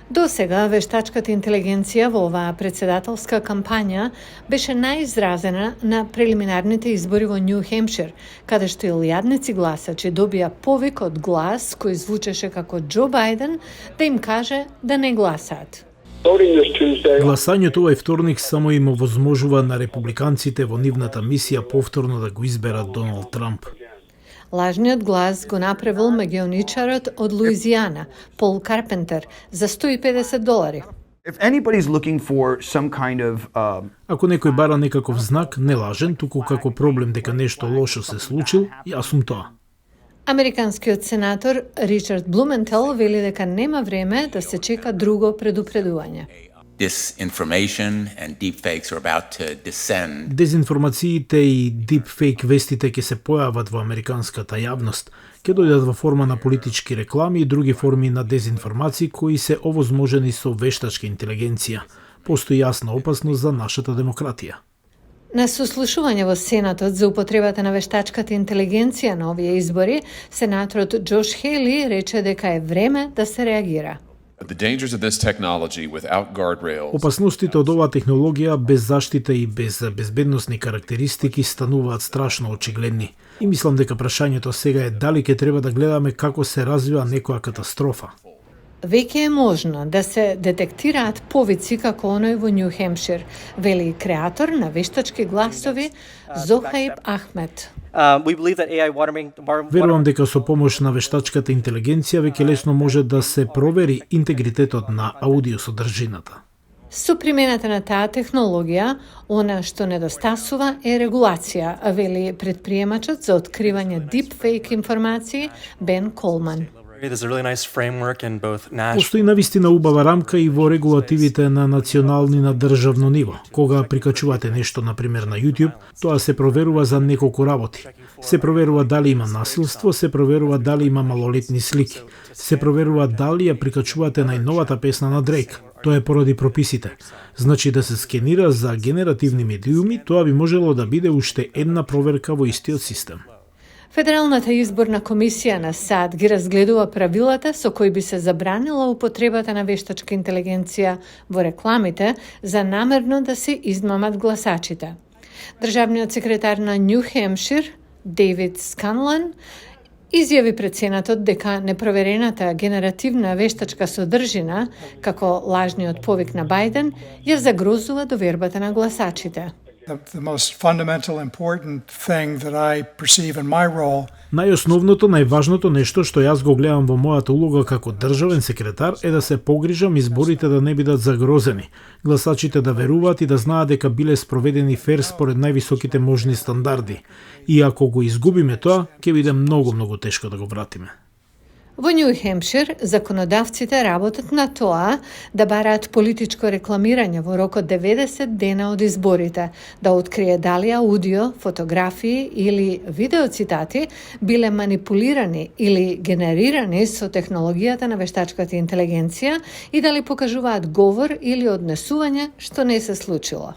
До сега вештачката интелигенција во оваа председателска кампања беше најизразена на прелиминарните избори во Нью Хемпшир, каде што илјадници гласачи добија повик од глас кој звучеше како Џо Бајден да им каже да не гласаат. Гласањето овој вторник само им овозможува на републиканците во нивната мисија повторно да го изберат Доналд Трамп. Лажниот глас го направил магионичарот од Луизијана, Пол Карпентер, за $150. If anybody's looking for some kind of Ако некој бара некаков знак, не лажен, туку како проблем дека нешто лошо се случил, јас сум тоа. Американскиот сенатор Ричард Блументел вели дека нема време да се чека друго предупредување. Disinformation and deepfakes are about to descend. Дезинформациите и дипфейк вестите ќе се појават во американската јавност, ќе дојдат во форма на политички реклами и други форми на дезинформации кои се овозможени со вештачка интелигенција. Постои јасна опасност за нашата демократија. На сослушување во Сенатот за употребата на вештачката интелигенција на овие избори, сенаторот Џош Хейли рече дека е време да се реагира. The dangers of this technology without guardrails. Опасностите од оваа технологија без заштита и без безбедносни карактеристики стануваат страшно очигледни. И мислам дека прашањето сега е дали ќе треба да гледаме како се развива некоја катастрофа. Веќе е можно да се детектираат повици како оној во Нью Хемпшир, вели креатор на вештачки гласови Зохаиб Ахмед. Верувам дека со помош на вештачката интелигенција веќе лесно може да се провери интегритетот на аудиосодржината. Со примената на таа технологија, она што недостасува е регулација, вели предприемачот за откривање дипфейк информации Бен Колман. Постои навистина убава рамка и во регулативите на национални на државно ниво. Кога прикачувате нешто, например на YouTube, тоа се проверува за неколку работи. Се проверува дали има насилство, се проверува дали има малолетни слики, се проверува дали ја прикачувате најновата песна на Дрейк. Тоа е поради прописите. Значи да се скенира за генеративни медиуми, тоа би можело да биде уште една проверка во истиот систем. Федералната изборна комисија на САД ги разгледува правилата со кои би се забранила употребата на вештачка интелигенција во рекламите за намерно да се измамат гласачите. Државниот секретар на Нью Хемпшир, Дейвид Сканлан, изјави пред Сенатот дека непроверената генеративна вештачка содржина, како лажниот повик на Бајден, ја загрозува довербата на гласачите. The most fundamental important thing that I perceive in my role. Најосновното, најважното нешто што јас го гледам во мојата улога како државен секретар е да се погрижам изборите да не бидат загрозени, гласачите да веруваат и да знаат дека биле спроведени фер според највисоките можни стандарди. И ако го изгубиме тоа, ќе биде многу тешко да го вратиме. Во Нью Хемпшир, законодавците работат на тоа да бараат политичко рекламирање во рок од 90 дена од изборите, да открие дали аудио, фотографии или видеоцитати биле манипулирани или генерирани со технологијата на вештачката интелигенција и дали покажуваат говор или однесување што не се случило.